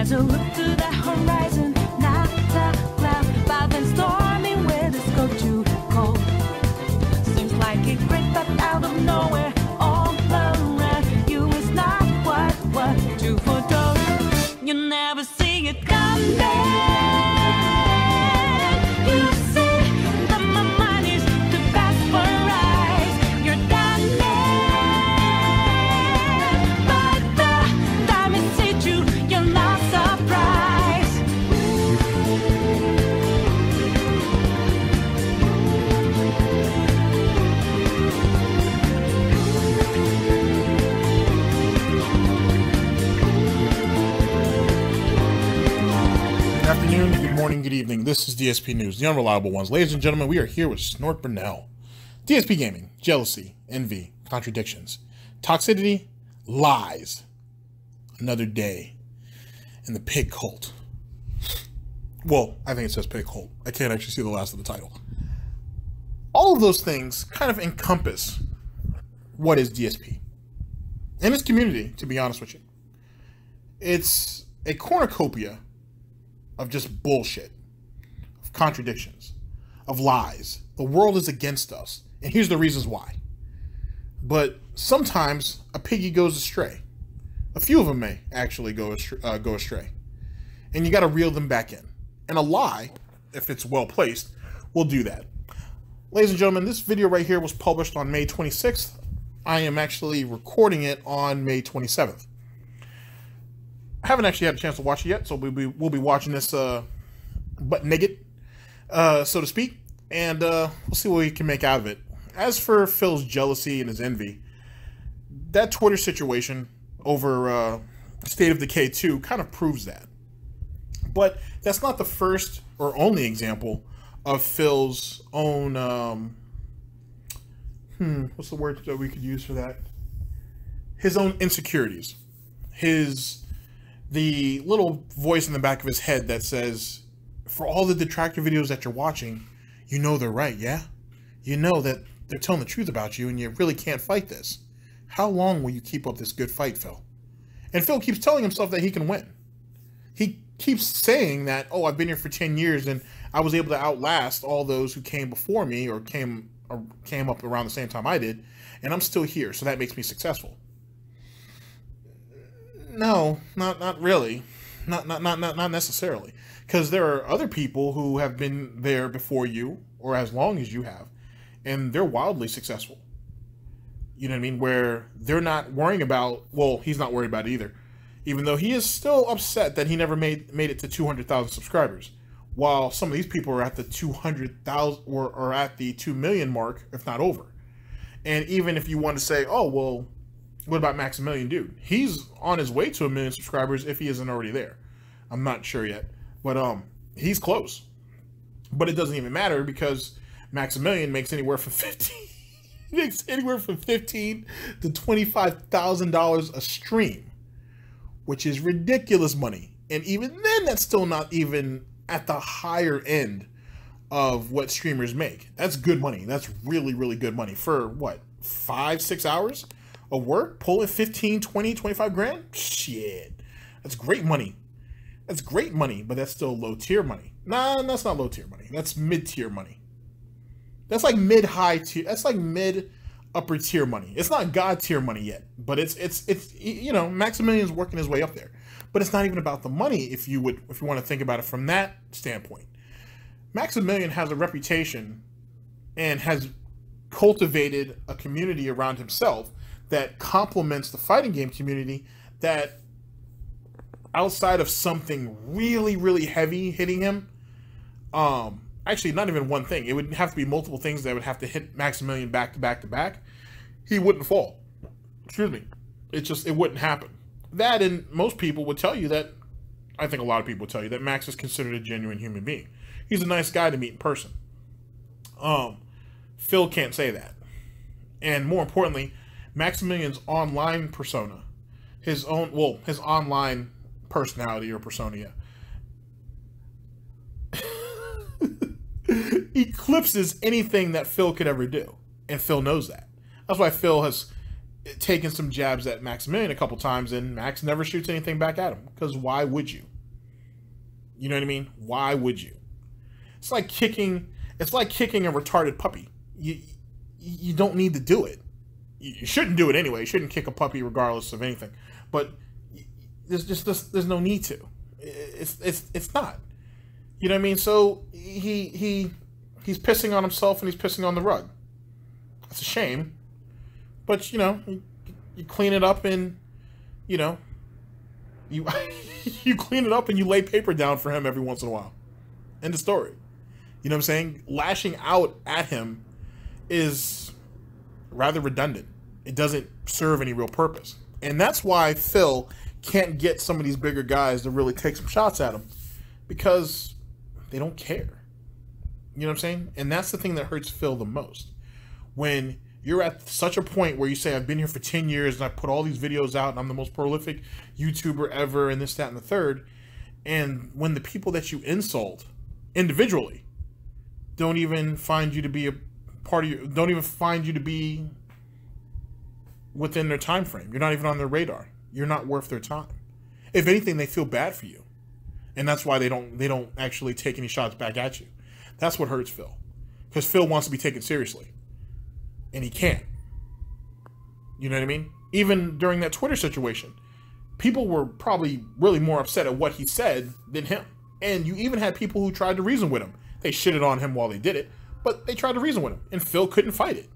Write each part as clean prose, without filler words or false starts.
As I look to the horizon, not a cloud, but then stormy weather's go too cold. Seems like it crept up out of nowhere, all around you is not what to foretold. You never see it coming. You see that my mind is too fast for eyes. You're done there, but the time it hit you, you're not surprised. Good afternoon, good morning, good evening. This is DSP News, the unreliable ones. Ladies and gentlemen, we are here with Snort Burnell. Dspgaming, jealousy, envy, contradictions, toxicity, lies. Another day in the pig cult. Well, I think it says pig cult. I can't actually see the last of the title. All of those things kind of encompass what is DSP. And its community, to be honest with you. It's a cornucopia of just bullshit, of contradictions, of lies. The world is against us, and here's the reasons why. But sometimes a piggy goes astray. A few of them may actually go astray. And you got to reel them back in. And a lie, if it's well placed, will do that. Ladies and gentlemen, this video right here was published on May 26th. I am actually recording it on May 27th. I haven't actually had a chance to watch it yet, so we'll be watching this butt naked, so to speak, and we'll see what we can make out of it. As for Phil's jealousy and his envy, that Twitter situation over State of Decay 2 kind of proves that. But that's not the first or only example of Phil's own, what's the word that we could use for that? His own insecurities. The little voice in the back of his head that says, for all the detractor videos that you're watching, you know they're right, yeah? You know that they're telling the truth about you and you really can't fight this. How long will you keep up this good fight, Phil? And Phil keeps telling himself that he can win. He keeps saying that, oh, I've been here for 10 years and I was able to outlast all those who came before me or came up around the same time I did, and I'm still here, so that makes me successful. No, not really. Not necessarily. Because there are other people who have been there before you, or as long as you have, and they're wildly successful. You know what I mean? Where they're not worrying about, well, he's not worried about it either. Even though he is still upset that he never made it to 200,000 subscribers. While some of these people are at the 200,000 or at the 2 million mark, if not over. And even if you want to say, oh, well, what about Maximilian Dude? He's on his way to 1 million subscribers if he isn't already there. I'm not sure yet, but he's close. But it doesn't even matter because Maximilian makes anywhere from $15,000 to $25,000 a stream, which is ridiculous money. And even then, that's still not even at the higher end of what streamers make. That's good money. That's really, really good money for what, 5-6 hours of work, pulling 15, 20, 25 grand? Shit. That's great money. That's great money, but that's still low tier money. Nah, that's not low tier money. That's mid tier money. That's like mid high tier. That's like mid upper tier money. It's not God tier money yet, but it's you know, Maximilian's working his way up there. But it's not even about the money if you want to think about it from that standpoint. Maximilian has a reputation and has cultivated a community around himself that complements the fighting game community, that outside of something really, really heavy hitting him, actually not even one thing, it would have to be multiple things that would have to hit Maximilian back to back to back, he wouldn't fall. Excuse me. It wouldn't happen. That, and most people would tell you that, I think a lot of people would tell you that Max is considered a genuine human being. He's a nice guy to meet in person. Phil can't say that. And more importantly, Maximilian's online persona, his online personality or persona, eclipses anything that Phil could ever do. And Phil knows that. That's why Phil has taken some jabs at Maximilian a couple times, and Max never shoots anything back at him. Because why would you? You know what I mean? Why would you? It's like kicking a retarded puppy. You don't need to do it. You shouldn't do it anyway. You shouldn't kick a puppy regardless of anything. But there's no need to. It's not. You know what I mean? So he's pissing on himself and he's pissing on the rug. It's a shame. But you know, you clean it up and you know, you you clean it up and you lay paper down for him every once in a while. End of story. You know what I'm saying? Lashing out at him is rather redundant. It doesn't serve any real purpose. And that's why Phil can't get some of these bigger guys to really take some shots at him. Because they don't care. You know what I'm saying? And that's the thing that hurts Phil the most. When you're at such a point where you say, I've been here for 10 years and I put all these videos out and I'm the most prolific YouTuber ever and this, that, and the third. And when the people that you insult individually don't even find you to be a part of your, don't even find you to be within their time frame. You're not even on their radar. You're not worth their time. If anything, they feel bad for you. And that's why they don't actually take any shots back at you. That's what hurts Phil. Because Phil wants to be taken seriously. And he can't. You know what I mean? Even during that Twitter situation, people were probably really more upset at what he said than him. And you even had people who tried to reason with him. They shitted on him while they did it, but they tried to reason with him. And Phil couldn't fight it.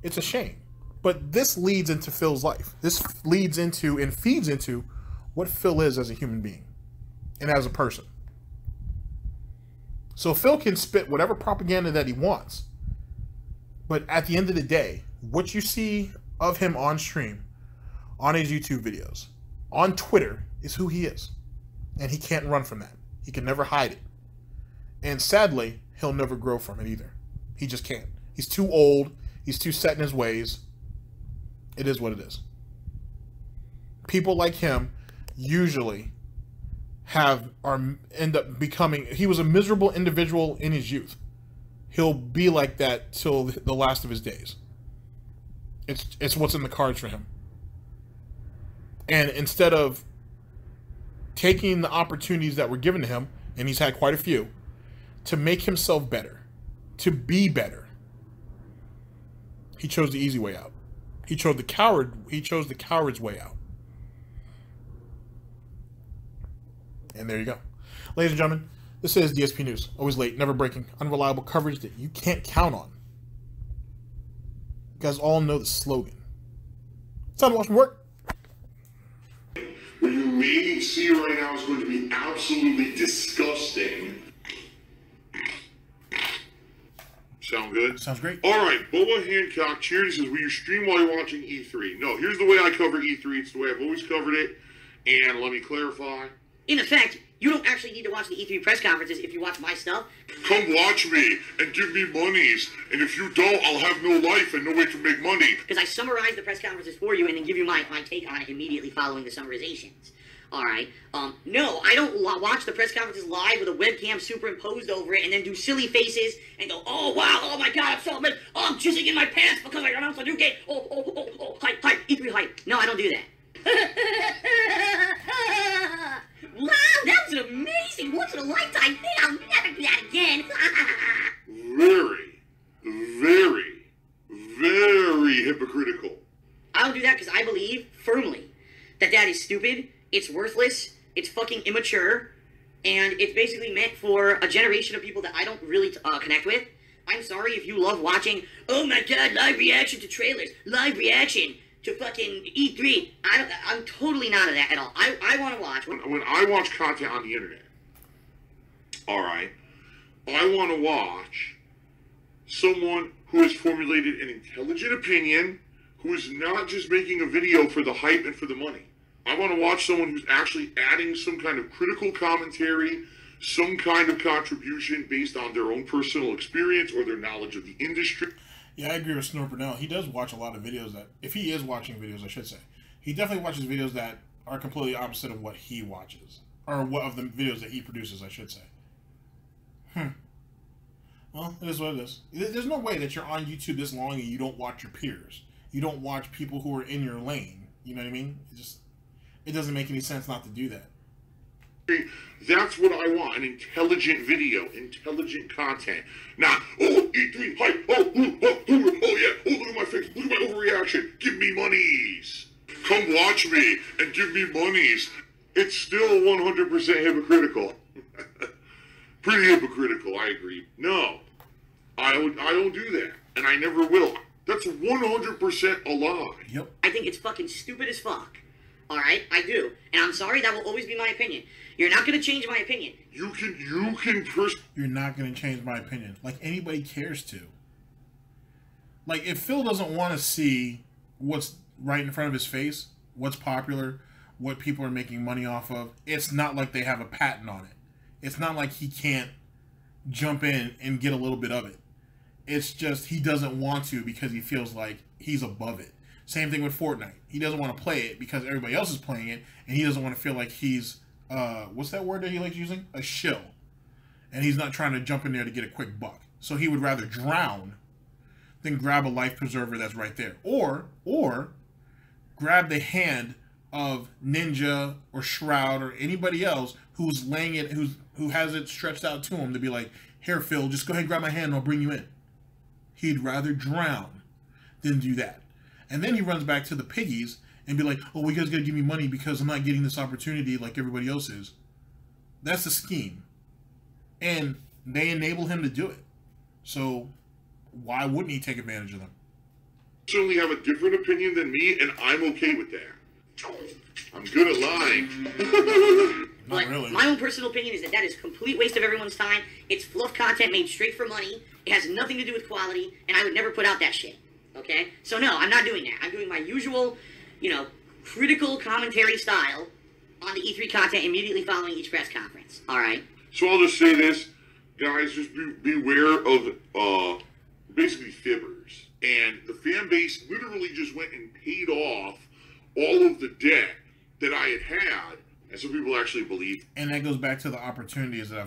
It's a shame. But this leads into Phil's life. This leads into and feeds into what Phil is as a human being and as a person. So Phil can spit whatever propaganda that he wants. But at the end of the day, what you see of him on stream, on his YouTube videos, on Twitter, is who he is. And he can't run from that. He can never hide it. And sadly, he'll never grow from it either. He just can't. He's too old. He's too set in his ways. It is what it is. People like him usually end up becoming, he was a miserable individual in his youth. He'll be like that till the last of his days. It's what's in the cards for him. And instead of taking the opportunities that were given to him, and he's had quite a few, to make himself better, to be better, he chose the easy way out. He chose the coward's way out. And there you go. Ladies and gentlemen, this is DSP News. Always late, never breaking, unreliable coverage that you can't count on. You guys all know the slogan. It's time to watch some work. What you may see right now is going to be absolutely disgusting. Sound good? Sounds great. All right, Boa Hancock Charity says, will you stream while you're watching E3? No, here's the way I cover E3. It's the way I've always covered it. And let me clarify. In effect, you don't actually need to watch the E3 press conferences if you watch my stuff. Come watch me and give me monies. And if you don't, I'll have no life and no way to make money. Because I summarize the press conferences for you and then give you my take on it immediately following the summarizations. Alright, no, I don't watch the press conferences live with a webcam superimposed over it and then do silly faces and go, oh wow, oh my god, I'm so amazed, oh, I'm jizzing in my pants because I announced a new game, oh, hype, E3 hype. No, I don't do that. Wow, that was an amazing, once-in-a-lifetime thing, I'll never do that again. Very, very, very hypocritical. I don't do that because I believe firmly that that is stupid. It's worthless, it's fucking immature, and it's basically meant for a generation of people that I don't really connect with. I'm sorry if you love watching, oh my god, live reaction to trailers, live reaction to fucking E3. I'm totally not of that at all. I want to watch. When I watch content on the internet, alright, I want to watch someone who has formulated an intelligent opinion, who is not just making a video for the hype and for the money. I want to watch someone who's actually adding some kind of critical commentary, some kind of contribution based on their own personal experience or their knowledge of the industry. Yeah, I agree with Snort Burnell. He does watch a lot of videos that, if he is watching videos, I should say, he definitely watches videos that are completely opposite of what he watches. Or what of the videos that he produces, I should say. Well, it is what it is. There's no way that you're on YouTube this long and you don't watch your peers. You don't watch people who are in your lane. You know what I mean? It doesn't make any sense not to do that. That's what I want, an intelligent video, intelligent content. Not, oh, E3, hype, oh, ooh, oh, ooh, oh yeah, oh, look at my face, look at my overreaction, give me monies. Come watch me and give me monies. It's still 100% hypocritical. Pretty hypocritical, I agree. No, I don't do that, and I never will. That's 100% a lie. Yep. I think it's fucking stupid as fuck. All right, I do, and I'm sorry. That will always be my opinion. You're not gonna change my opinion. You're not gonna change my opinion. Like anybody cares to. Like if Phil doesn't want to see what's right in front of his face, what's popular, what people are making money off of, it's not like they have a patent on it. It's not like he can't jump in and get a little bit of it. It's just he doesn't want to because he feels like he's above it. Same thing with Fortnite. He doesn't want to play it because everybody else is playing it, and he doesn't want to feel like he's, what's that word that he likes using? A shill. And he's not trying to jump in there to get a quick buck. So he would rather drown than grab a life preserver that's right there. Or grab the hand of Ninja or Shroud or anybody else who's laying it, who has it stretched out to him to be like, here, Phil, just go ahead and grab my hand and I'll bring you in. He'd rather drown than do that. And then he runs back to the piggies and be like, oh, you guys got to give me money because I'm not getting this opportunity like everybody else is. That's the scheme. And they enable him to do it. So why wouldn't he take advantage of them? Certainly have a different opinion than me, and I'm okay with that. I'm good at lying. Not really. My own personal opinion is that is a complete waste of everyone's time. It's fluff content made straight for money. It has nothing to do with quality, and I would never put out that shit. Okay? So no, I'm not doing that. I'm doing my usual, critical commentary style on the E3 content immediately following each press conference. All right? So I'll just say this, guys, just beware of basically fibbers. And the fan base literally just went and paid off all of the debt that I had, and some people actually believe. And that goes back to the opportunities that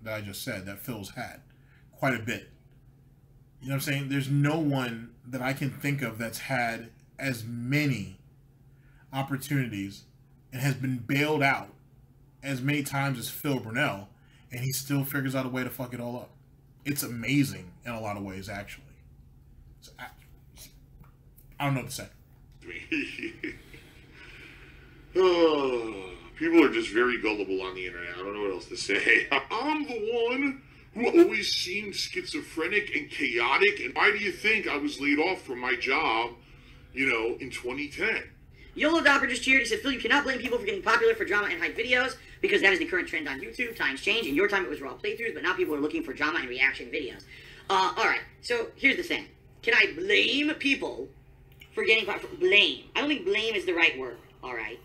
I just said that Phil's had quite a bit. You know what I'm saying? There's no one that I can think of that's had as many opportunities and has been bailed out as many times as Phil Burnell, and he still figures out a way to fuck it all up. It's amazing in a lot of ways, actually. So, I don't know what to say. Oh, people are just very gullible on the internet. I don't know what else to say. I'm the one who always seemed schizophrenic and chaotic, and why do you think I was laid off from my job, in 2010? YOLO Dopper just cheered. He said, Phil, you cannot blame people for getting popular for drama and hype videos because that is the current trend on YouTube. Times change. In your time, it was raw playthroughs, but now people are looking for drama and reaction videos. All right, so here's the thing. Can I blame people for getting popular? Blame. I don't think blame is the right word, all right?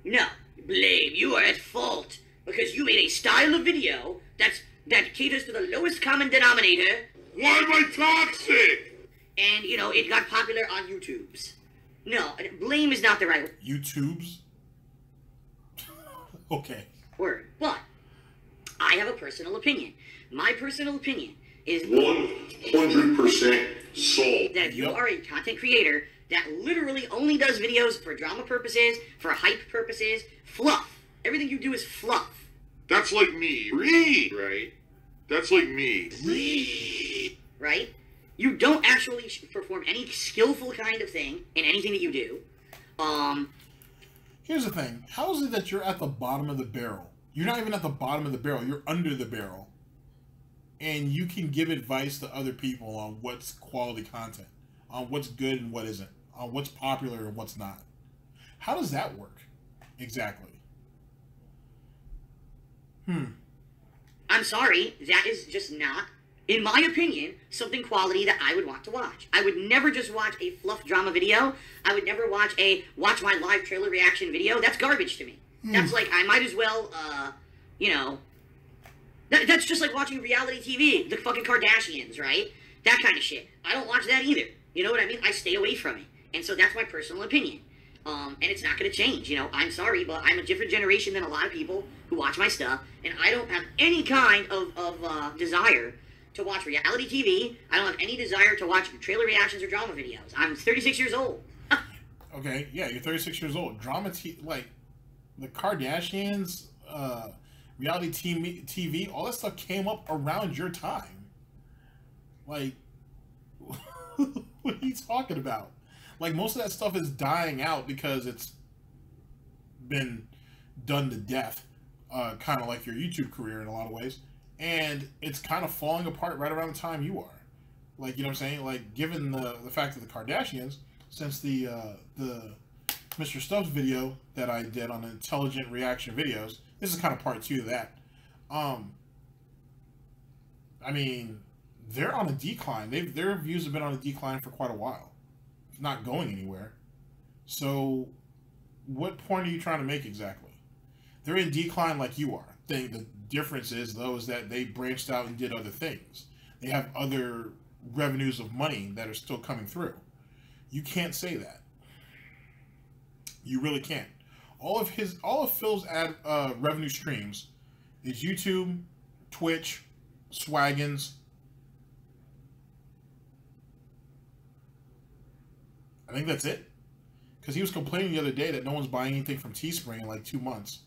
No. Blame. You are at fault because you made a style of video that caters to the lowest common denominator. Why am I toxic? And, it got popular on YouTube's. No, blame is not the right word. YouTube's? Okay. Word. But I have a personal opinion. My personal opinion is 100% sold. that if you are a content creator that literally only does videos for drama purposes, for hype purposes, fluff. Everything you do is fluff. That's like me. Right? That's like me. Right? You don't actually perform any skillful kind of thing in anything that you do. Here's the thing. How is it that you're at the bottom of the barrel? You're not even at the bottom of the barrel. You're under the barrel. And you can give advice to other people on what's quality content, on what's good and what isn't, on what's popular and what's not. How does that work? Exactly. I'm sorry. That is just not, in my opinion, something quality that I would want to watch. I would never just watch a fluff drama video. I would never watch my live trailer reaction video. That's garbage to me. That's like, I might as well, that's just like watching reality TV, the fucking Kardashians, right? That kind of shit. I don't watch that either. You know what I mean? I stay away from it. And so that's my personal opinion. And it's not going to change. I'm sorry, but I'm a different generation than a lot of people who watch my stuff. And I don't have any kind of desire to watch reality TV. I don't have any desire to watch trailer reactions or drama videos. I'm 36 years old. Okay, yeah, you're 36 years old. Drama, like, the Kardashians, reality TV, all that stuff came up around your time. Like, what are you talking about? Like, most of that stuff is dying out because it's been done to death, kind of like your YouTube career in a lot of ways, and it's kind of falling apart right around the time you are. Like, you know what I'm saying? Like, given the fact that the Kardashians, since the Mr. Stubbs video that I did on intelligent reaction videos, this is kind of part 2 of that. I mean, they're on a decline. Their views have been on a decline for quite a while. It's not going anywhere. So, what point are you trying to make exactly? They're in decline like you are. The difference is, though, is that they branched out and did other things. They have other revenues of money that are still coming through. You can't say that. You really can't. All of Phil's revenue streams is YouTube, Twitch, Swaggins. I think that's it. Because he was complaining the other day that no one's buying anything from Teespring in like 2 months.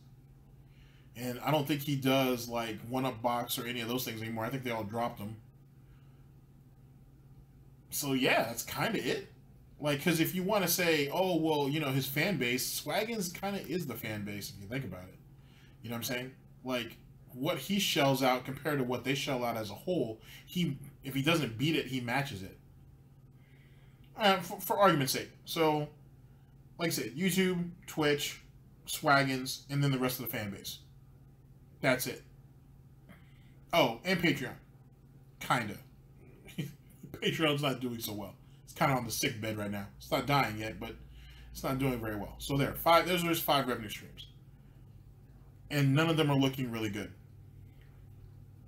And I don't think he does like One-Up Box or any of those things anymore. I think they all dropped them. So yeah, that's kind of it. Like, because if you want to say, oh, well, you know, his fan base, Swaggins kind of is the fan base if you think about it. You know what I'm saying? Like, what he shells out compared to what they shell out as a whole, if he doesn't beat it, he matches it. For argument's sake. So, like I said, YouTube, Twitch, Swaggins, and then the rest of the fan base. That's it. Oh, and Patreon. Kinda. Patreon's not doing so well. It's kind of on the sick bed right now. It's not dying yet, but it's not doing very well. So there, there's 5 revenue streams. And none of them are looking really good.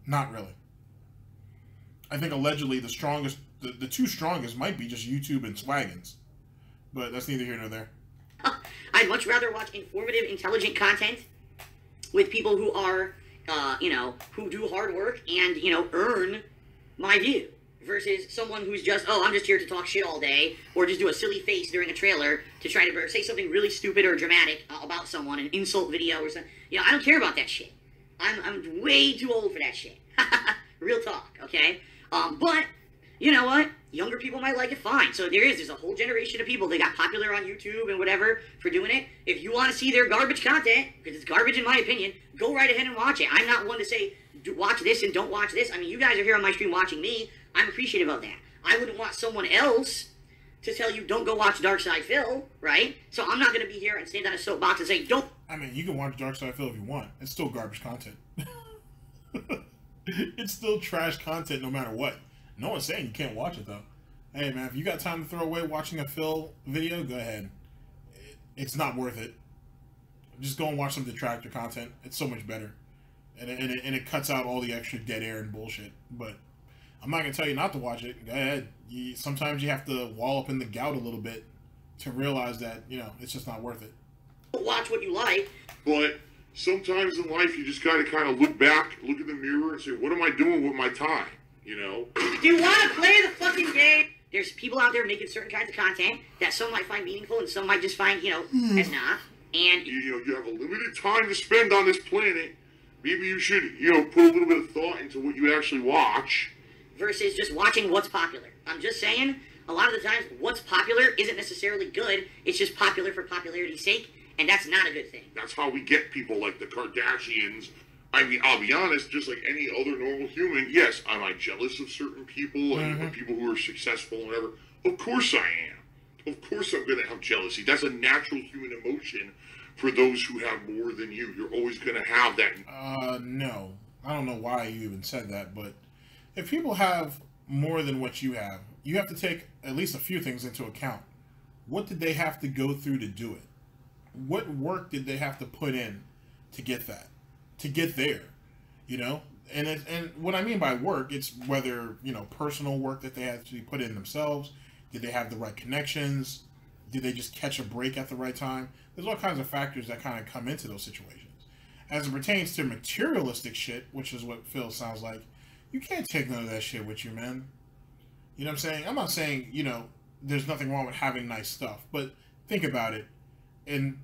Not really. I think allegedly the strongest, the 2 strongest might be just YouTube and Swaggins. But that's neither here nor there. I'd much rather watch informative, intelligent content with people who are, you know, who do hard work and, you know, earn my view. Versus someone who's just, oh, I'm just here to talk shit all day, or just do a silly face during a trailer to try to say something really stupid or dramatic about someone, an insult video or something. You know, I don't care about that shit. I'm way too old for that shit. Real talk, okay? But, you know what? Younger people might like it fine. So there's a whole generation of people that got popular on YouTube and whatever for doing it. If you want to see their garbage content, because it's garbage in my opinion, go right ahead and watch it. I'm not one to say, watch this and don't watch this. I mean, you guys are here on my stream watching me. I'm appreciative of that. I wouldn't want someone else to tell you, don't go watch Dark Side Phil, right? So I'm not going to be here and stand on a soapbox and say, don't. I mean, you can watch Dark Side Phil if you want. It's still garbage content. It's still trash content no matter what. No one's saying you can't watch it, though. Hey, man, if you got time to throw away watching a Phil video, go ahead. It's not worth it. Just go and watch some detractor content. It's so much better. And it cuts out all the extra dead air and bullshit. But I'm not going to tell you not to watch it. Go ahead. Sometimes you have to wall up in the gout a little bit to realize that, you know, it's just not worth it. Watch what you like. But sometimes in life, you just got to kind of look back, look in the mirror, and say, what am I doing with my time? You know? Do you want to play the fucking game? There's people out there making certain kinds of content that some might find meaningful and some might just find, you know, as not. And you know, you have a limited time to spend on this planet. Maybe you should, you know, put a little bit of thought into what you actually watch. Versus just watching what's popular. I'm just saying, a lot of the times, what's popular isn't necessarily good. It's just popular for popularity's sake, and that's not a good thing. That's how we get people like the Kardashians. I mean, I'll be honest, just like any other normal human, yes, am I jealous of certain people and people who are successful and whatever? Of course I am. Of course I'm going to have jealousy. That's a natural human emotion for those who have more than you. You're always going to have that. No. I don't know why you even said that, but if people have more than what you have to take at least a few things into account. What did they have to go through to do it? What work did they have to put in to get that? To get there, you know? And what I mean by work, it's whether, you know, personal work that they had to put in themselves. Did they have the right connections? Did they just catch a break at the right time? There's all kinds of factors that kind of come into those situations. As it pertains to materialistic shit, which is what Phil sounds like, you can't take none of that shit with you, man. You know what I'm saying? I'm not saying, you know, there's nothing wrong with having nice stuff, but think about it. And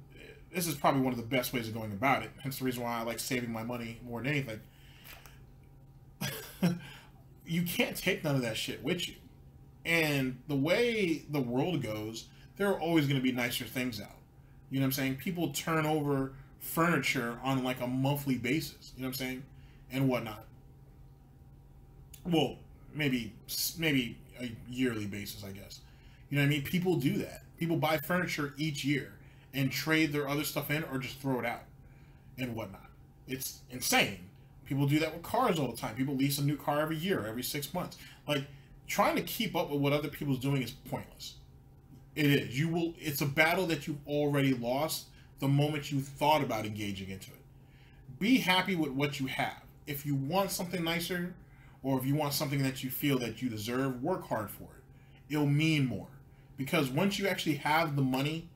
this is probably one of the best ways of going about it. Hence the reason why I like saving my money more than anything. You can't take none of that shit with you. And the way the world goes, there are always going to be nicer things out. You know what I'm saying? People turn over furniture on like a monthly basis. You know what I'm saying? And whatnot. Well, maybe a yearly basis, I guess. You know what I mean? People do that. People buy furniture each year and trade their other stuff in or just throw it out and whatnot. It's insane. People do that with cars all the time. People lease a new car every year, every 6 months. Like, trying to keep up with what other people's doing is pointless. It is. It's a battle that you've already lost the moment you thought about engaging into it. Be happy with what you have. If you want something nicer, or if you want something that you feel that you deserve, work hard for it. It'll mean more. Because once you actually have the money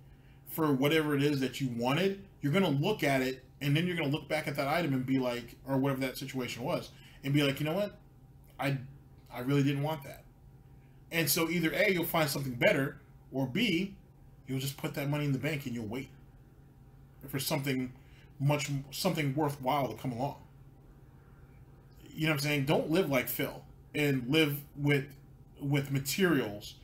for whatever it is that you wanted, you're going to look at it, and then you're going to look back at that item and be like, or whatever that situation was, and be like, you know what? I really didn't want that. And so either A, you'll find something better, or B, you'll just put that money in the bank and you'll wait for something worthwhile to come along. You know what I'm saying? Don't live like Phil and live with materials,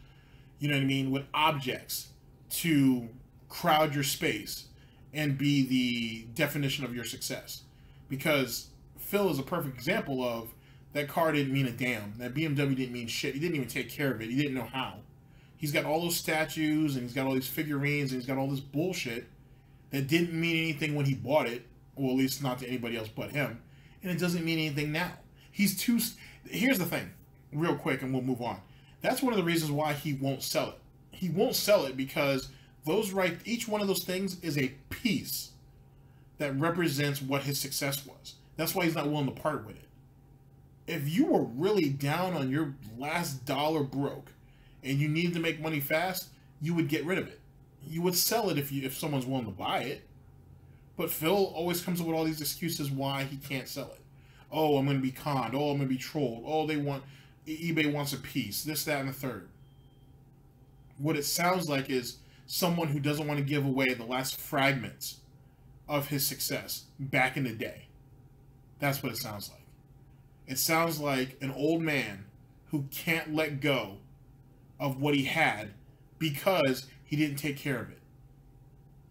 you know what I mean, with objects to crowd your space and be the definition of your success. Because Phil is a perfect example of that car didn't mean a damn. That BMW didn't mean shit. He didn't even take care of it. He didn't know how. He's got all those statues and he's got all these figurines and he's got all this bullshit that didn't mean anything when he bought it, or at least not to anybody else but him. And it doesn't mean anything now. Here's the thing, real quick, and we'll move on. That's one of the reasons why he won't sell it. He won't sell it because each one of those things is a piece that represents what his success was. That's why he's not willing to part with it. If you were really down on your last dollar broke and you needed to make money fast, you would get rid of it. You would sell it if someone's willing to buy it. But Phil always comes up with all these excuses why he can't sell it. Oh, I'm going to be conned. Oh, I'm going to be trolled. Oh, eBay wants a piece. This, that, and the third. What it sounds like is someone who doesn't want to give away the last fragments of his success back in the day. That's what it sounds like. It sounds like an old man who can't let go of what he had because he didn't take care of it.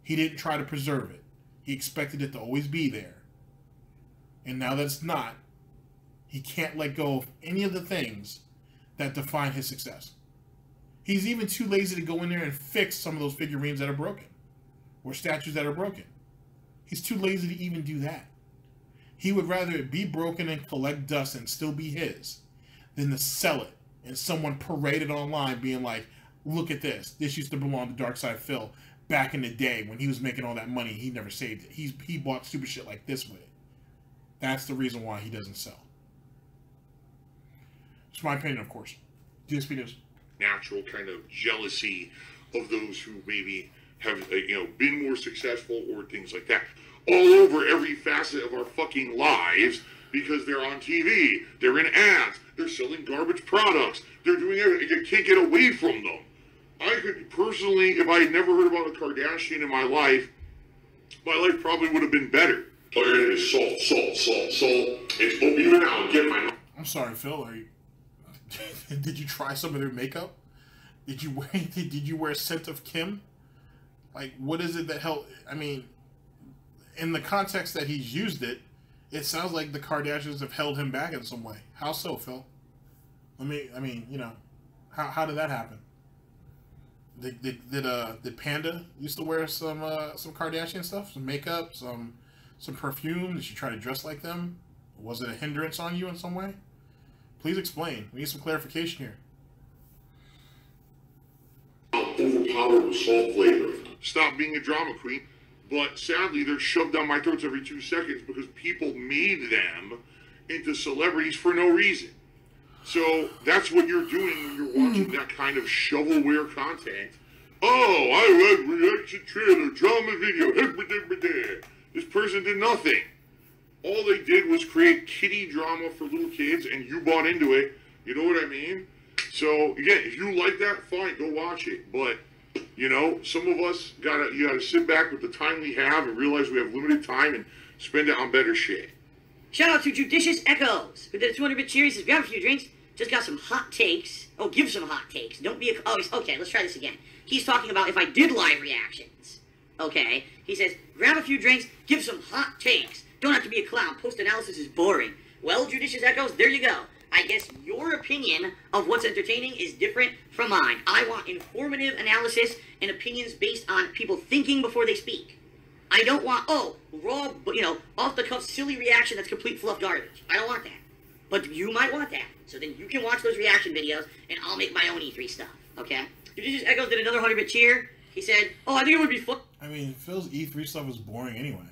He didn't try to preserve it. He expected it to always be there. And now that it's not, he can't let go of any of the things that define his success. He's even too lazy to go in there and fix some of those figurines that are broken, or statues that are broken. He's too lazy to even do that. He would rather it be broken and collect dust and still be his than to sell it and someone parade it online being like, look at this. This used to belong to Darkside Phil back in the day when he was making all that money. He never saved it. He bought stupid shit like this with it. That's the reason why he doesn't sell. It's my opinion, of course. DSPNEWS. Natural kind of jealousy of those who maybe have been more successful or things like that all over every facet of our fucking lives because they're on TV, they're in ads, they're selling garbage products, they're doing everything. You can't get away from them. I could personally, if I had never heard about a Kardashian in my life probably would have been better. All you're gonna do is salt. It's even now. Get my. I'm sorry, Phil. Did you try some of their makeup? Did you wear Scent of Kim? Like, what is it that helped? I mean, in the context that he's used it, it sounds like the Kardashians have held him back in some way. How so, Phil? How did that happen? Did Panda used to wear some Kardashian stuff, some makeup, some perfume? Did she try to dress like them? Was it a hindrance on you in some way? Please explain. We need some clarification here. Overpowered with salt flavor. Stop being a drama queen. But sadly, they're shoved down my throats every 2 seconds because people made them into celebrities for no reason. So that's what you're doing when you're watching that kind of shovelware content. Oh, I read reaction trailer, drama video, this person did nothing. All they did was create kiddie drama for little kids, and you bought into it. You know what I mean? So, again, if you like that, fine, go watch it. But You know, some of us you gotta sit back with the time we have and realize we have limited time and spend it on better shit. Shout out to Judicious Echoes, who did a 200-bit cheer. He says, grab a few drinks, just got some hot takes. Oh, give some hot takes. Don't be a... Oh, okay, let's try this again. He's talking about if I did live reactions. Okay, he says, grab a few drinks, give some hot takes. Don't have to be a clown. Post-analysis is boring. Well, Judicious Echoes, there you go. I guess your opinion of what's entertaining is different from mine. I want informative analysis and opinions based on people thinking before they speak. I don't want, raw, off-the-cuff silly reaction that's complete fluff garbage. I don't want that. But you might want that. So then you can watch those reaction videos, and I'll make my own E3 stuff, okay? Judicious Echoes did another 100-bit cheer. He said, I think it would be fun. I mean, Phil's E3 stuff is boring anyway.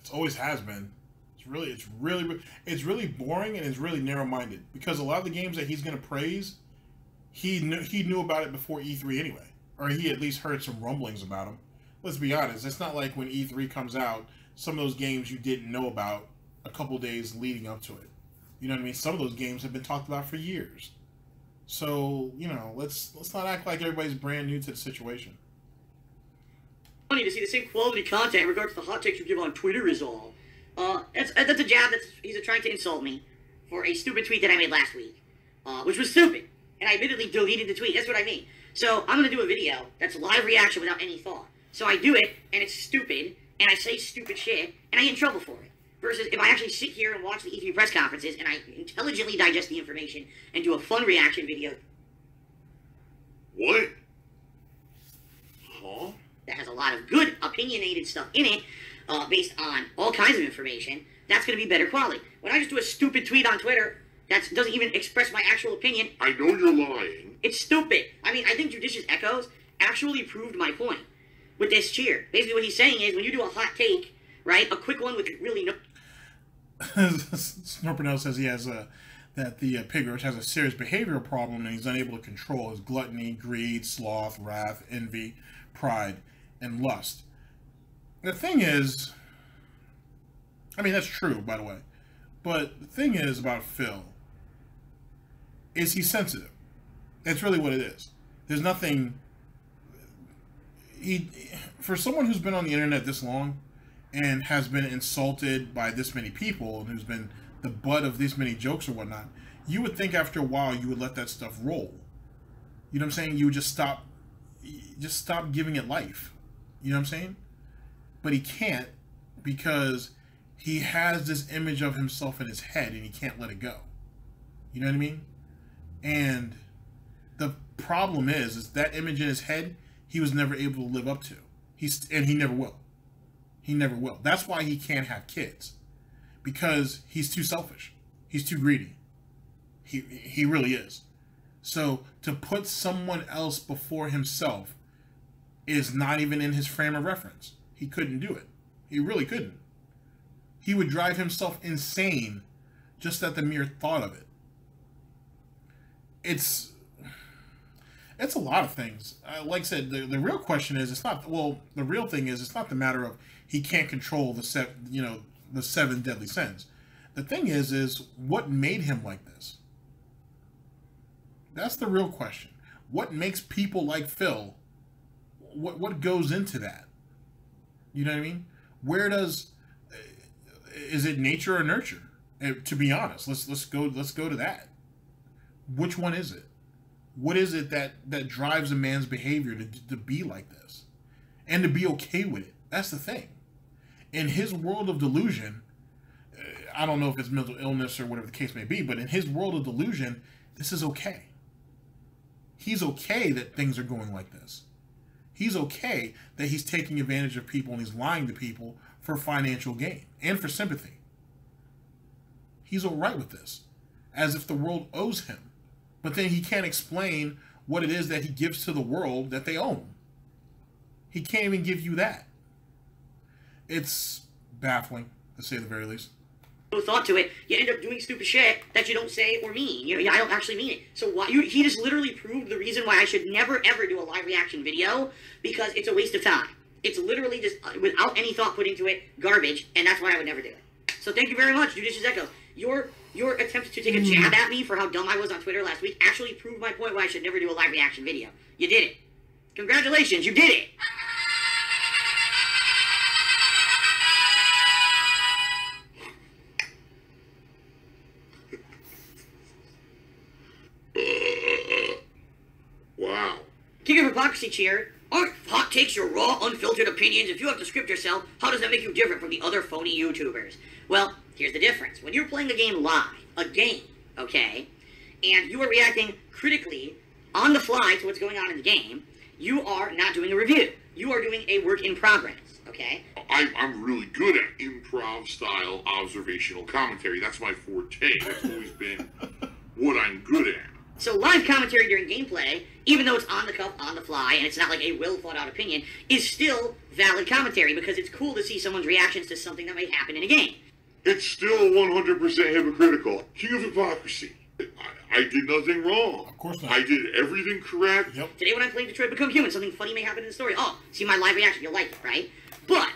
It always has been. It's really boring, and it's really narrow-minded. Because a lot of the games that he's going to praise, he knew about it before E3 anyway. Or he at least heard some rumblings about them. Let's be honest, it's not like when E3 comes out, some of those games you didn't know about a couple days leading up to it. You know what I mean? Some of those games have been talked about for years. So, let's not act like everybody's brand new to the situation. Funny to see the same quality content in regards to the hot takes you give on Twitter is all. That's a jab. He's trying to insult me for a stupid tweet that I made last week, which was stupid. And I admittedly deleted the tweet. That's what I mean. So I'm going to do a video that's live reaction without any thought. So I do it, and it's stupid, and I say stupid shit, and I get in trouble for it. Versus if I actually sit here and watch the E3 press conferences, and I intelligently digest the information, and do a fun reaction video. What? Huh? That has a lot of good, opinionated stuff in it, based on all kinds of information, that's going to be better quality. When I just do a stupid tweet on Twitter that doesn't even express my actual opinion... I know you're lying. It's stupid. I mean, I think Judicious Echoes actually proved my point with this cheer. Basically what he's saying is, when you do a hot take, right, a quick one with really no... Snort Burnell says he has that the pigroach has a serious behavioral problem, and he's unable to control his gluttony, greed, sloth, wrath, envy, pride, and lust. The thing is, I mean, that's true, by the way, but the thing is about Phil is he's sensitive. That's really what it is. There's nothing... For someone who's been on the internet this long and has been insulted by this many people and who's been the butt of this many jokes or whatnot, you would think after a while you would let that stuff roll. You know what I'm saying? You would just stop giving it life. You know what I'm saying? But he can't, because he has this image of himself in his head and he can't let it go. You know what I mean? And the problem is that image in his head he was never able to live up to. And he never will. He never will. That's why he can't have kids. Because he's too selfish. He's too greedy. He really is. So to put someone else before himself is not even in his frame of reference. He couldn't do it. He really couldn't. He would drive himself insane just at the mere thought of it. It's a lot of things. Like I said, the real question is, the real thing is, it's not the matter of he can't control the 7 deadly sins. The thing is what made him like this? That's the real question. What makes people like Phil? What goes into that? You know what I mean? Is it nature or nurture? To be honest, let's go to that. Which one is it? What is it that drives a man's behavior to be like this? And to be okay with it? That's the thing. In his world of delusion, I don't know if it's mental illness or whatever the case may be, but in his world of delusion, this is okay. He's okay that things are going like this. He's okay that he's taking advantage of people and he's lying to people for financial gain and for sympathy. He's all right with this, as if the world owes him. But then he can't explain what it is that he gives to the world that they own. He can't even give you that. It's baffling, to say the very least. No thought to it. You end up doing stupid shit that you don't say or mean. I don't actually mean it. So he just literally proved the reason why I should never ever do a live reaction video, because it's a waste of time. It's literally just, without any thought put into it, garbage, and that's why I would never do it. So thank you very much, Judicious Echoes. Your attempt to take a jab at me for how dumb I was on Twitter last week actually proved my point why I should never do a live reaction video. You did it. Congratulations, you did it. Wow. King of Hypocrisy cheer. Aren't hot takes your raw, unfiltered opinions? If you have to script yourself, how does that make you different from the other phony YouTubers? Well, here's the difference. When you're playing a game live, okay, and you are reacting critically on the fly to what's going on in the game, you are not doing a review. You are doing a work in progress, okay? I'm really good at improv-style observational commentary. That's my forte. That's always been what I'm good at. So live commentary during gameplay, even though it's on the cuff, on the fly, and it's not like a well-thought-out opinion, is still valid commentary because it's cool to see someone's reactions to something that might happen in a game. It's still 100% hypocritical. King of Hypocrisy. I did nothing wrong. Of course not. I did everything correct. Yep. Today when I played Detroit Become Human, something funny may happen in the story. Oh, see my live reaction, you'll like it, right? But,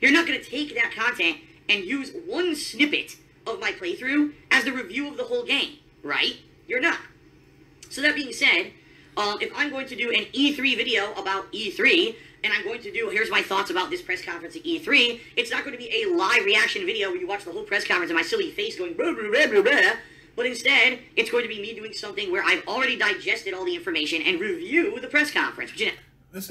you're not going to take that content and use one snippet of my playthrough as the review of the whole game, right? You're not. So that being said, if I'm going to do an E3 video about E3, and I'm going to do, here's my thoughts about this press conference at E3, it's not going to be a live reaction video where you watch the whole press conference and my silly face going blah, blah, blah, blah, blah, but instead, it's going to be me doing something where I've already digested all the information and review the press conference. Which, This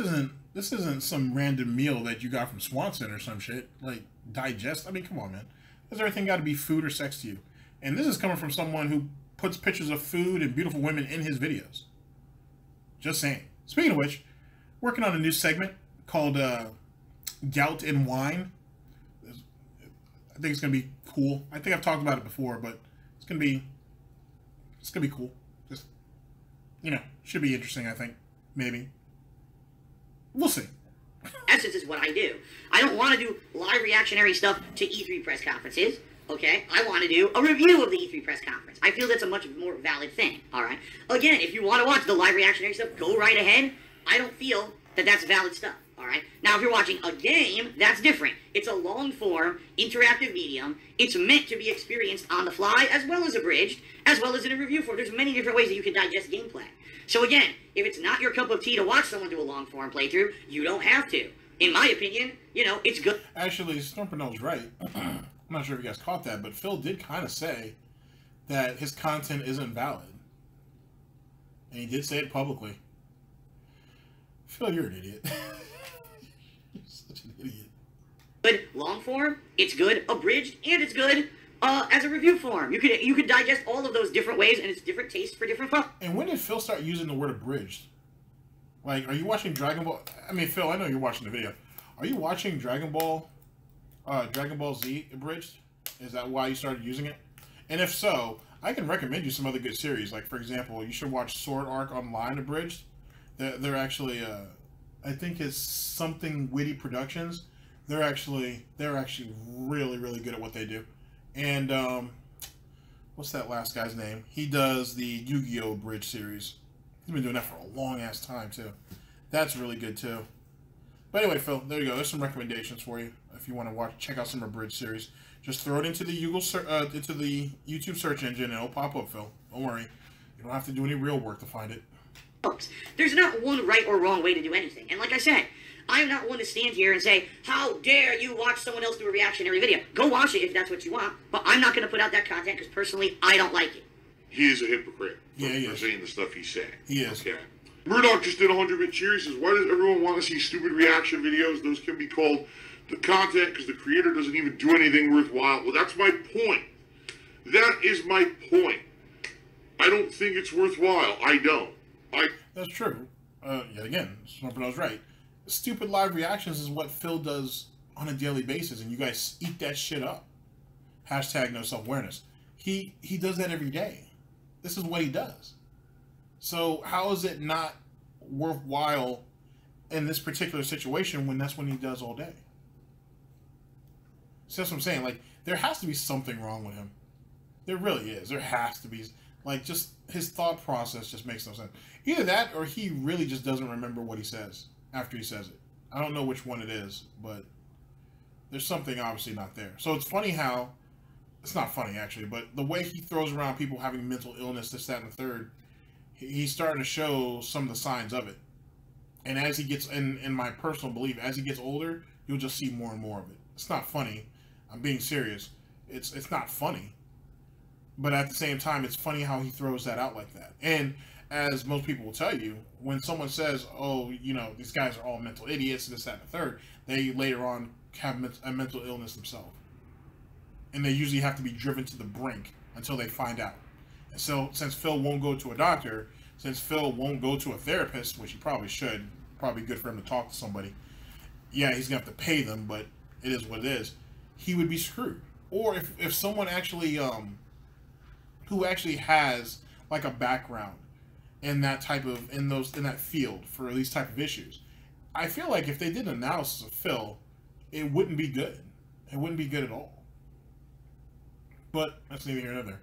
isn't some random meal that you got from Swanson or some shit. Like, digest? I mean, come on, man. Does everything got to be food or sex to you? And this is coming from someone who puts pictures of food and beautiful women in his videos. Just saying. Speaking of which, working on a new segment called Gout and Wine. I think it's going to be cool. I think I've talked about it before, but it's going to be cool. Just, should be interesting, I think. Maybe. We'll see. essence is what I do. I don't want to do live reactionary stuff to E3 press conferences. Okay, I want to do a review of the E3 press conference. I feel that's a much more valid thing, alright? Again, if you want to watch the live reactionary stuff, go right ahead. I don't feel that that's valid stuff, alright? Now, if you're watching a game, that's different. It's a long-form, interactive medium. It's meant to be experienced on the fly, as well as abridged, as well as in a review form. There's many different ways that you can digest gameplay. So again, if it's not your cup of tea to watch someone do a long-form playthrough, you don't have to. In my opinion, you know, it's good. Actually, Snort Burnell's right. I'm not sure if you guys caught that, but Phil did kind of say that his content isn't valid. And he did say it publicly. Phil, you're an idiot. You're such an idiot. Good long form, it's good abridged, and it's good as a review form. You could digest all of those different ways, and it's different tastes for different folks. And when did Phil start using the word abridged? Like, are you watching Dragon Ball? I mean, Phil, I know you're watching the video. Are you watching Dragon Ball Z abridged? Is that why you started using it? And if so, I can recommend you some other good series. Like, for example, you should watch Sword Arc Online abridged. They're actually, I think it's something Witty Productions. They're actually really, really good at what they do. And what's that last guy's name? He does the Yu-Gi-Oh! Abridged series. He's been doing that for a long ass time too. That's really good too. But anyway, Phil, there you go. There's some recommendations for you if you want to check out some abridged series. Just throw it into the YouTube search engine and it'll pop up, Phil. Don't worry. You don't have to do any real work to find it. There's not one right or wrong way to do anything. And like I said, I'm not one to stand here and say, how dare you watch someone else do a reactionary video. Go watch it if that's what you want, but I'm not going to put out that content because personally, I don't like it. He is a hypocrite for saying the stuff he's saying. He is. Okay. Murdoch just did 100-bit cheer. He says, why does everyone want to see stupid reaction videos? Those can be called the content because the creator doesn't even do anything worthwhile. Well, that's my point. That is my point. I don't think it's worthwhile. I don't. That's true. Yet again, Snort Burnell's right. Stupid live reactions is what Phil does on a daily basis, and you guys eat that shit up. Hashtag no self-awareness. He does that every day. This is what he does. So how is it not worthwhile in this particular situation when that's what he does all day? So that's what I'm saying. Like, there has to be something wrong with him. There really is. There has to be. Like, just his thought process just makes no sense. Either that or he really just doesn't remember what he says after he says it. I don't know which one it is, but there's something obviously not there. So it's funny how it's not funny actually, but the way he throws around people having mental illness, this, that, and the third, he's starting to show some of the signs of it. And as he gets, in my personal belief, as he gets older, you'll just see more and more of it. It's not funny. I'm being serious. It's not funny. But at the same time, it's funny how he throws that out like that. And as most people will tell you, when someone says, oh, you know, these guys are all mental idiots, this, that, and the third, they later on have a mental illness themselves. And they usually have to be driven to the brink until they find out. And so, since Phil won't go to a doctor, since Phil won't go to a therapist, which he probably should, probably good for him to talk to somebody. Yeah, he's going to have to pay them, but it is what it is. He would be screwed. Or if someone actually, who actually has like a background in that type of, in that field for these type of issues, I feel like if they did an analysis of Phil, it wouldn't be good. It wouldn't be good at all. But that's neither here nor there.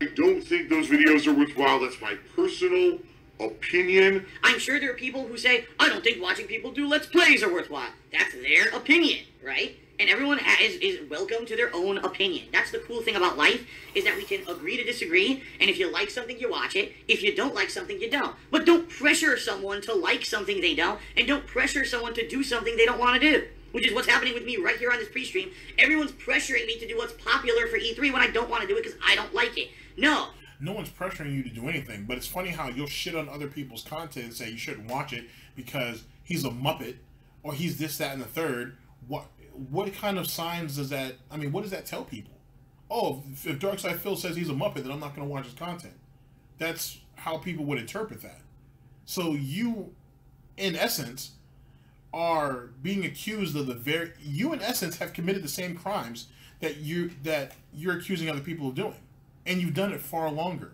I don't think those videos are worthwhile. That's my personal opinion. I'm sure there are people who say, I don't think watching people do Let's Plays are worthwhile. That's their opinion, right? And everyone is welcome to their own opinion. That's the cool thing about life, is that we can agree to disagree, and if you like something, you watch it. If you don't like something, you don't. But don't pressure someone to like something they don't, and don't pressure someone to do something they don't want to do. Which is what's happening with me right here on this pre-stream. Everyone's pressuring me to do what's popular for E3 when I don't want to do it because I don't like it. No. No one's pressuring you to do anything, but it's funny how you'll shit on other people's content and say you shouldn't watch it because he's a Muppet, or he's this, that, and the third. What kind of signs does that, I mean, what does that tell people? Oh, if Darkside Phil says he's a Muppet, then I'm not going to watch his content. That's how people would interpret that. So you, in essence, are being accused of you in essence have committed the same crimes that you're accusing other people of doing. And you've done it far longer.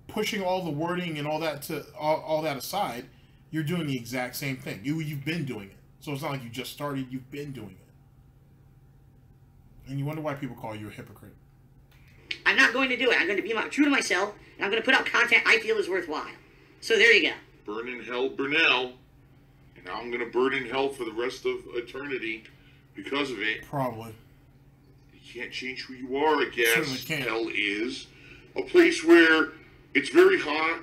Pushing all the wording and all that all that aside, you're doing the exact same thing. You've been doing it. So it's not like you just started, you've been doing it. And you wonder why people call you a hypocrite. I'm not going to do it. I'm going to be true to myself, and I'm going to put out content I feel is worthwhile. So there you go. Burn in hell, Burnell. And now I'm going to burn in hell for the rest of eternity because of it. Probably. You can't change who you are, I guess. Certainly can't. Hell is a place where it's very hot.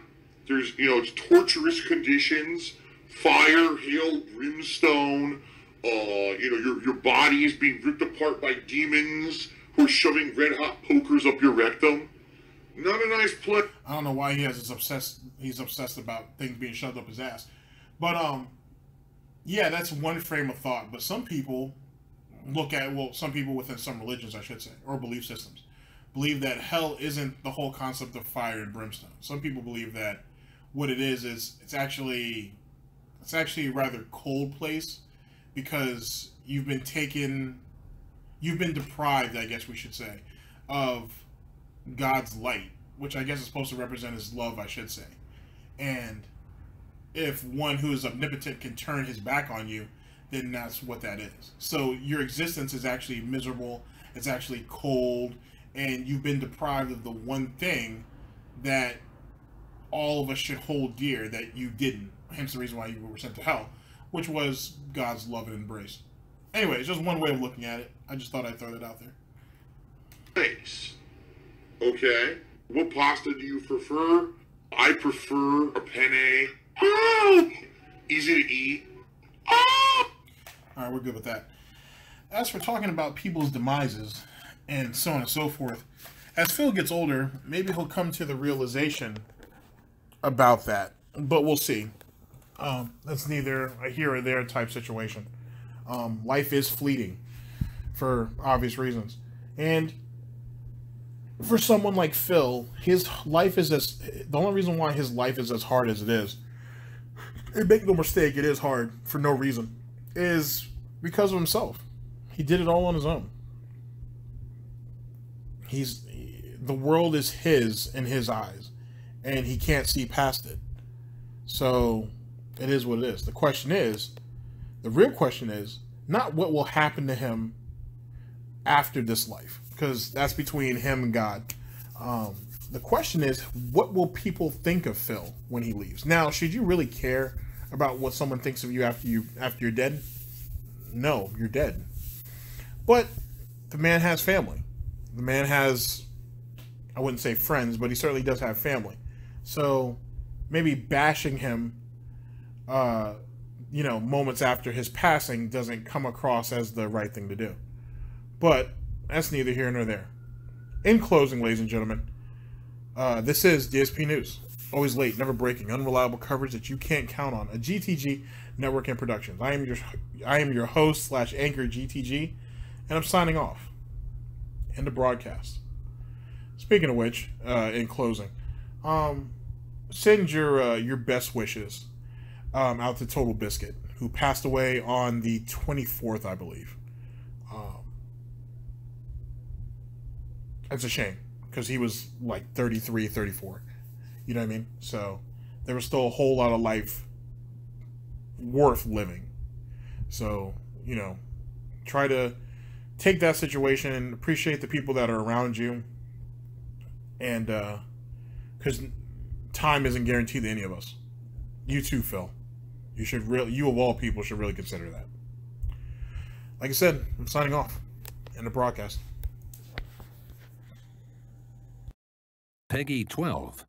There's, it's torturous conditions, fire, hail, brimstone. Your body is being ripped apart by demons who are shoving red hot pokers up your rectum. Not a nice place. I don't know why he's obsessed about things being shoved up his ass. But yeah, that's one frame of thought. But some people some people within some religions, I should say, or belief systems, believe that hell isn't the whole concept of fire and brimstone. Some people believe that what it is it's actually a rather cold place because you've been deprived, I guess we should say, of God's light, which I guess is supposed to represent his love, I should say. And if one who is omnipotent can turn his back on you, then that's what that is. So your existence is actually miserable, it's actually cold, and you've been deprived of the one thing that all of us should hold dear that you didn't. Hence the reason why you were sent to hell, which was God's love and embrace. Anyway, it's just one way of looking at it. I just thought I'd throw that out there. Nice. Okay. What pasta do you prefer? I prefer a penne. Oh! Easy to eat. Oh! Alright, we're good with that. As for talking about people's demises and so on and so forth, as Phil gets older, maybe he'll come to the realization about that. But we'll see. That's neither a here or there type situation. Life is fleeting for obvious reasons. And for someone like Phil, his life is the only reason why his life is as hard as it is, and make no mistake, it is hard for no reason, is because of himself. He did it all on his own. The world is his in his eyes, and he can't see past it. So it is what it is. The real question is not what will happen to him after this life, because that's between him and God. The question is, what will people think of Phil when he leaves? Now, should you really care about what someone thinks of you after you're dead? No, you're dead. But the man has family. The man has, I wouldn't say friends, but he certainly does have family. So maybe bashing him, moments after his passing doesn't come across as the right thing to do. But that's neither here nor there. In closing, ladies and gentlemen, this is DSP News. Always late, never breaking, unreliable coverage that you can't count on. A GTG network and productions. I am your host / anchor GTG, and I'm signing off. End the broadcast. Speaking of which, in closing, send your best wishes out to Total Biscuit, who passed away on the 24th, I believe. It's a shame because he was like 33, 34. You know what I mean? So there was still a whole lot of life worth living. So, try to take that situation, appreciate the people that are around you, and because time isn't guaranteed to any of us. You too, Phil. You of all people should really consider that. Like I said, I'm signing off. End the broadcast. Peggy 12.